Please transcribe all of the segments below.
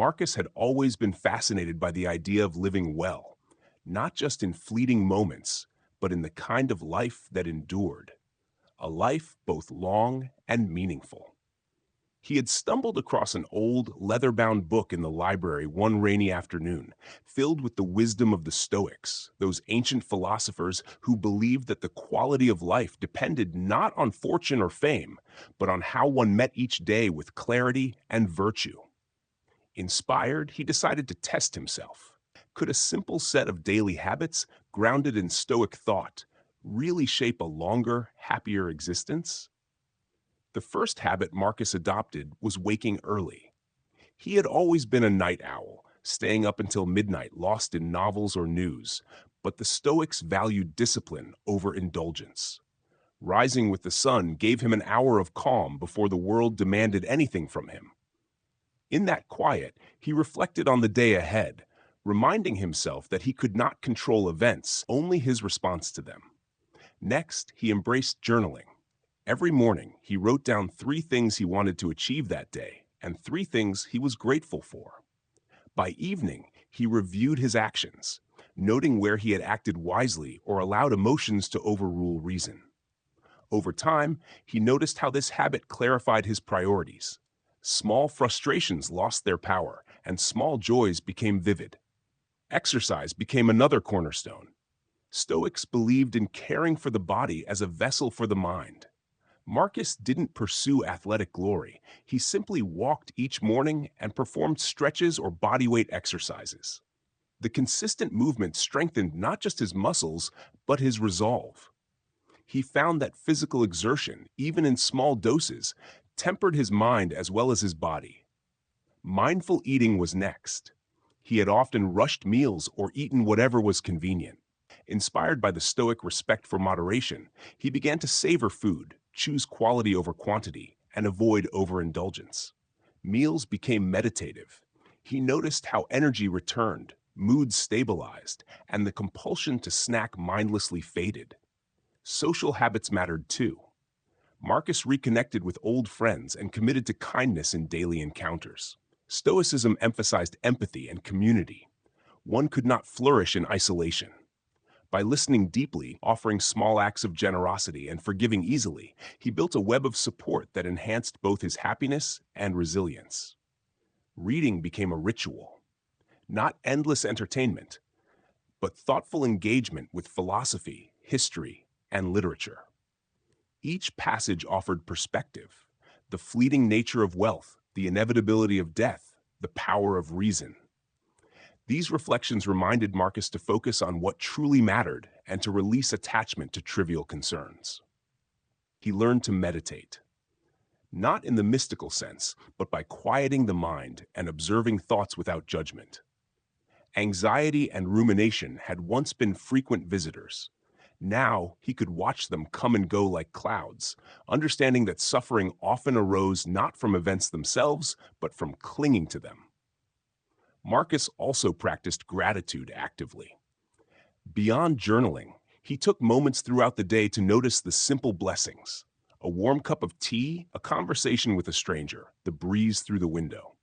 Marcus had always been fascinated by the idea of living well, not just in fleeting moments, but in the kind of life that endured, a life both long and meaningful. He had stumbled across an old, leather-bound book in the library one rainy afternoon, filled with the wisdom of the Stoics, those ancient philosophers who believed that the quality of life depended not on fortune or fame, but on how one met each day with clarity and virtue. Inspired, he decided to test himself. Could a simple set of daily habits, grounded in Stoic thought, really shape a longer, happier existence? The first habit Marcus adopted was waking early. He had always been a night owl, staying up until midnight, lost in novels or news, but the Stoics valued discipline over indulgence. Rising with the sun gave him an hour of calm before the world demanded anything from him. In that quiet, he reflected on the day ahead, reminding himself that he could not control events, only his response to them. Next, he embraced journaling. Every morning, he wrote down 3 things he wanted to achieve that day and 3 things he was grateful for. By evening, he reviewed his actions, noting where he had acted wisely or allowed emotions to overrule reason. Over time, he noticed how this habit clarified his priorities. Small frustrations lost their power, and small joys became vivid. Exercise became another cornerstone. Stoics believed in caring for the body as a vessel for the mind. Marcus didn't pursue athletic glory. He simply walked each morning and performed stretches or bodyweight exercises. The consistent movement strengthened not just his muscles, but his resolve. He found that physical exertion, even in small doses, tempered his mind as well as his body. Mindful eating was next. He had often rushed meals or eaten whatever was convenient. Inspired by the Stoic respect for moderation, he began to savor food, choose quality over quantity, and avoid overindulgence. Meals became meditative. He noticed how energy returned, moods stabilized, and the compulsion to snack mindlessly faded. Social habits mattered too. Marcus reconnected with old friends and committed to kindness in daily encounters. Stoicism emphasized empathy and community. One could not flourish in isolation. By listening deeply, offering small acts of generosity, and forgiving easily, he built a web of support that enhanced both his happiness and resilience. Reading became a ritual, not endless entertainment, but thoughtful engagement with philosophy, history, and literature. Each passage offered perspective, the fleeting nature of wealth, the inevitability of death, the power of reason. These reflections reminded Marcus to focus on what truly mattered and to release attachment to trivial concerns. He learned to meditate, not in the mystical sense, but by quieting the mind and observing thoughts without judgment. Anxiety and rumination had once been frequent visitors. Now he could watch them come and go like clouds, understanding that suffering often arose not from events themselves, but from clinging to them. Marcus also practiced gratitude actively. Beyond journaling, he took moments throughout the day to notice the simple blessings. A warm cup of tea, a conversation with a stranger, the breeze through the window.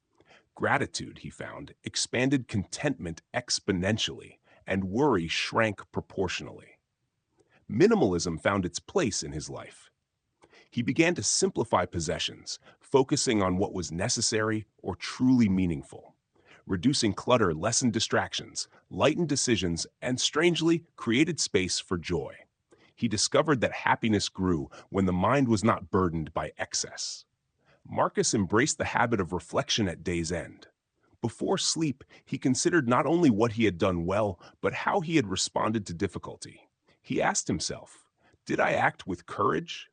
Gratitude, he found, expanded contentment exponentially, and worry shrank proportionally. Minimalism found its place in his life. He began to simplify possessions, focusing on what was necessary or truly meaningful. Reducing clutter lessened distractions, lightened decisions, and strangely created space for joy. He discovered that happiness grew when the mind was not burdened by excess. Marcus embraced the habit of reflection at day's end. Before sleep, he considered not only what he had done well, but how he had responded to difficulty. He asked himself, did I act with courage,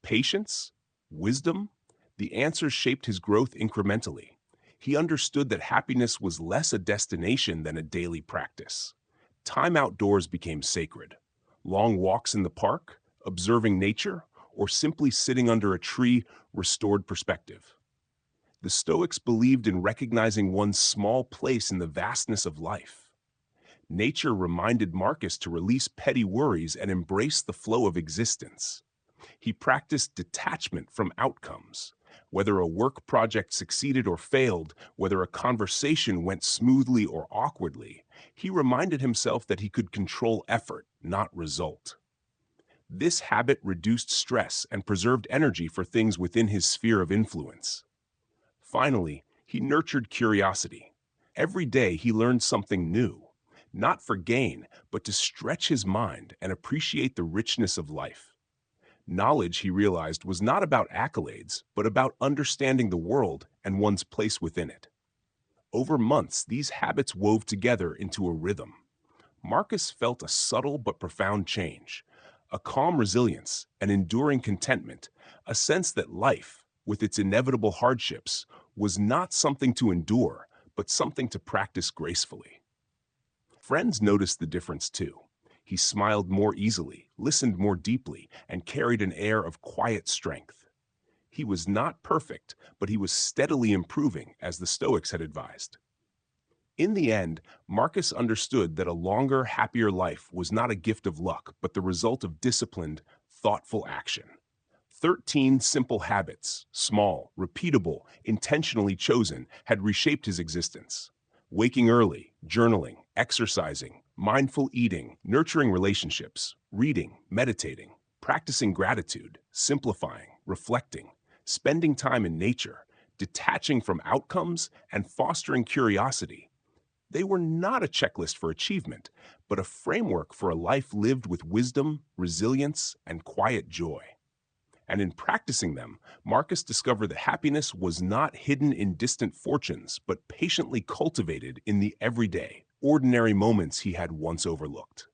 patience, wisdom? The answers shaped his growth incrementally. He understood that happiness was less a destination than a daily practice. Time outdoors became sacred. Long walks in the park, observing nature, or simply sitting under a tree restored perspective. The Stoics believed in recognizing one's small place in the vastness of life. Nature reminded Marcus to release petty worries and embrace the flow of existence. He practiced detachment from outcomes, Whether a work project succeeded or failed, whether a conversation went smoothly or awkwardly, he reminded himself that he could control effort, not result. This habit reduced stress and preserved energy for things within his sphere of influence. Finally, he nurtured curiosity. Every day he learned something new, not for gain, but to stretch his mind and appreciate the richness of life. Knowledge, he realized, was not about accolades, but about understanding the world and one's place within it. Over months, these habits wove together into a rhythm. Marcus felt a subtle but profound change, a calm resilience, an enduring contentment, a sense that life, with its inevitable hardships, was not something to endure, but something to practice gracefully. Friends noticed the difference too. He smiled more easily, listened more deeply, and carried an air of quiet strength. He was not perfect, but he was steadily improving, as the Stoics had advised. In the end, Marcus understood that a longer, happier life was not a gift of luck, but the result of disciplined, thoughtful action. 13 simple habits, small, repeatable, intentionally chosen, had reshaped his existence. Waking early, journaling, exercising, mindful eating, nurturing relationships, reading, meditating, practicing gratitude, simplifying, reflecting, spending time in nature, detaching from outcomes, and fostering curiosity. They were not a checklist for achievement, but a framework for a life lived with wisdom, resilience, and quiet joy. And in practicing them, Marcus discovered that happiness was not hidden in distant fortunes, but patiently cultivated in the everyday, ordinary moments he had once overlooked.